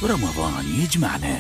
ورمضان يجمعنا.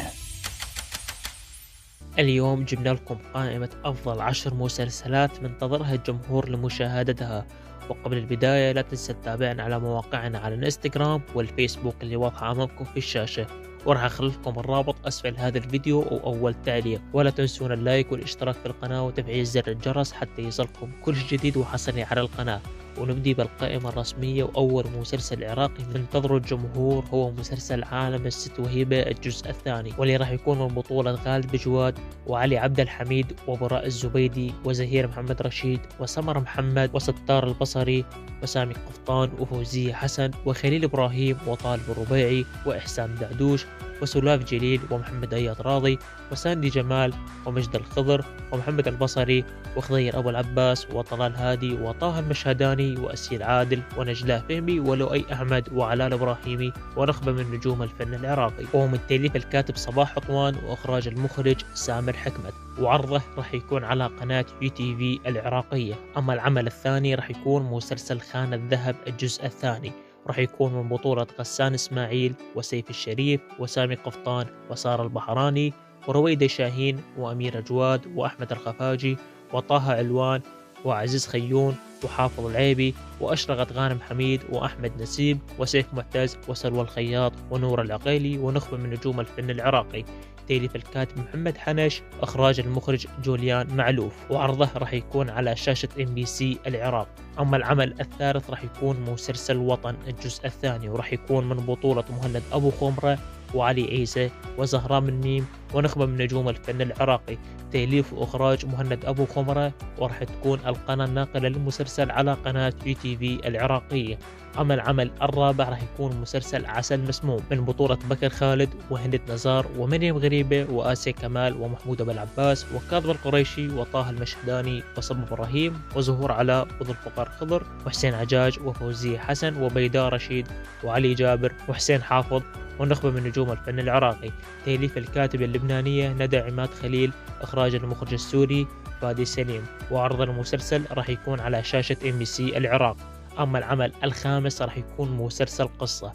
اليوم جبنا لكم قائمة أفضل 10 مسلسلات منتظرها الجمهور لمشاهدتها. وقبل البداية لا تنسى تتابعنا على مواقعنا على الانستغرام والفيسبوك اللي واضحة أمامكم في الشاشة، وراح أخلي لكم الرابط أسفل هذا الفيديو وأول تعليق. ولا تنسون اللايك والاشتراك في القناة وتفعيل زر الجرس حتى يصلكم كل جديد وحصري على القناة. ونبدي بالقائمة الرسمية، وأول مسلسل عراقي منتظره الجمهور هو مسلسل عالم الست وهيبة الجزء الثاني، واللي راح يكون من بطولة غالب بجواد وعلي عبد الحميد وبراء الزبيدي وزهير محمد رشيد وسمر محمد وستار البصري وسامي قفطان وفوزية حسن وخليل إبراهيم وطالب الربيعي وإحسان دعدوش وسلاف جليل ومحمد أياد راضي وساندي جمال ومجد الخضر ومحمد البصري وخضير أبو العباس وطلال هادي وطه المشهداني وأسيل عادل ونجلاء فهمي ولؤي أحمد وعلال إبراهيمي ونخبة من نجوم الفن العراقي. ومن تأليف الكاتب صباح عطوان وإخراج المخرج سامر حكمت، وعرضه راح يكون على قناة UTV العراقية. أما العمل الثاني راح يكون مسلسل خان الذهب الجزء الثاني، راح يكون من بطولة غسان إسماعيل وسيف الشريف وسامي قفطان وسارة البحراني ورويدة شاهين وأميرة جواد وأحمد الخفاجي وطه علوان وعزيز خيون وحافظ العيبي وأشرقت غانم حميد وأحمد نسيب وسيف معتز وسلوى الخياط ونور العقيلي ونخبة من نجوم الفن العراقي. تأليف الكاتب محمد حنش، إخراج المخرج جوليان معلوف، وعرضه راح يكون على شاشة MBC العراق. أما العمل الثالث راح يكون مسلسل وطن الجزء الثاني، وراح يكون من بطولة مهند أبو خمرة وعلي عيسى وزهراء من ميم ونخبة من نجوم الفن العراقي. تأليف وإخراج مهند أبو خمرة، وراح تكون القناة الناقلة للمسلسل على قناة UTV العراقية. أما العمل الرابع راح يكون مسلسل عسل مسموم من بطولة بكر خالد وهند نزار ومريم غريبة وآسيا كمال ومحمود أبو العباس وكاظم القريشي وطه المشهداني وصب إبراهيم وزهور علاء وذو الفقار خضر وحسين عجاج وفوزية حسن وبيداء رشيد وعلي جابر وحسين حافظ ونخبة من نجوم الفن العراقي. تأليف الكاتبة اللبنانية ندى عماد خليل، إخراج المخرج السوري فادي سليم، وعرض المسلسل راح يكون على شاشة MBC العراق. أما العمل الخامس راح يكون مسلسل قصة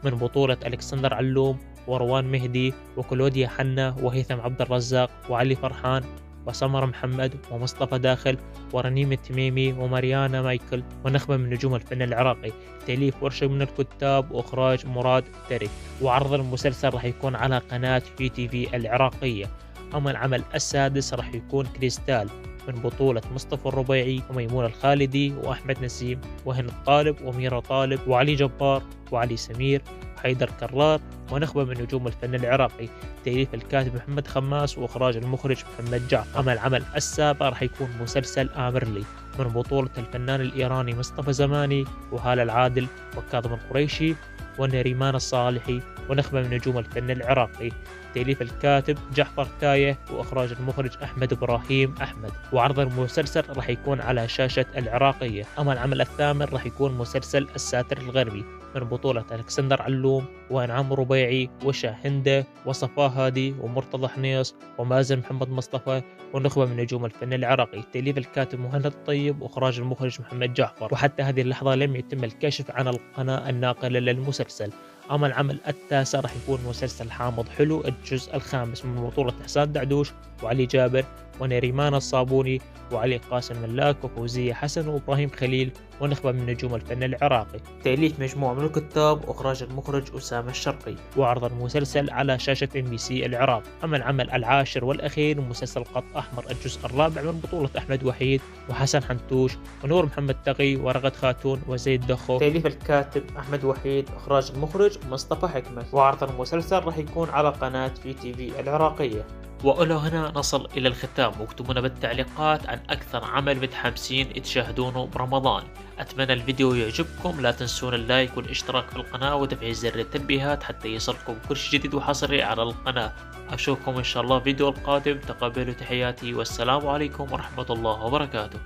من بطولة ألكسندر علوم وروان مهدي وكلوديا حنا وهيثم عبد الرزاق وعلي فرحان وسمر محمد ومصطفى داخل ورنيم التميمي وماريانا مايكل ونخبة من نجوم الفن العراقي. تأليف ورشة من الكتاب وإخراج مراد ترك، وعرض المسلسل راح يكون على قناة UTV العراقية. أما العمل السادس راح يكون كريستال من بطولة مصطفى الربيعي وميمون الخالدي وأحمد نسيم وهند طالب وميرا طالب وعلي جبار وعلي سمير وحيدر كرار ونخبة من نجوم الفن العراقي. تأليف الكاتب محمد خماس وإخراج المخرج محمد جعفر. أما العمل السابع راح يكون مسلسل آمرلي من بطولة الفنان الإيراني مصطفى زماني وهالة العادل وكاظم القريشي ونريمان الصالحي ونخبة من نجوم الفن العراقي. تأليف الكاتب جعفر تايه وإخراج المخرج أحمد إبراهيم أحمد، وعرض المسلسل راح يكون على شاشة العراقية. أما العمل الثامن راح يكون مسلسل الساتر الغربي من بطولة ألكسندر علوم وأنعام ربيعي وشاهندة وصفاء هادي ومرتضى حنيص ومازن محمد مصطفى ونخبة من نجوم الفن العراقي. تأليف الكاتب مهند الطيب وإخراج المخرج محمد جعفر، وحتى هذه اللحظة لم يتم الكشف عن القناة الناقلة للمسلسل. أما العمل التاسع راح يكون مسلسل حامض حلو الجزء الخامس من بطولة إحسان دعدوش وعلي جابر ونريمان الصابوني وعلي قاسم ملاك وفوزية حسن وإبراهيم خليل ونخبة من نجوم الفن العراقي. تأليف مجموعة من الكتاب وإخراج المخرج أسامة الشرقي، وعرض المسلسل على شاشة MBC العراق. أما العمل العاشر والأخير مسلسل خط أحمر الجزء الرابع من بطولة أحمد وحيد وحسن حنتوش ونور محمد تقي ورغد خاتون وزيد دخو. تأليف الكاتب أحمد وحيد، إخراج المخرج مصطفى حكمت، وعرض المسلسل راح يكون على قناة UTV العراقية. وإلى هنا نصل إلى الختام، واكتبونا بالتعليقات عن أكثر عمل متحمسين تشاهدونه برمضان. أتمنى الفيديو يعجبكم، لا تنسون اللايك والاشتراك في القناة وتفعيل زر التنبيهات حتى يصلكم كل شيء جديد وحصري على القناة. أشوفكم إن شاء الله فيديو القادم، تقبلوا تحياتي والسلام عليكم ورحمة الله وبركاته.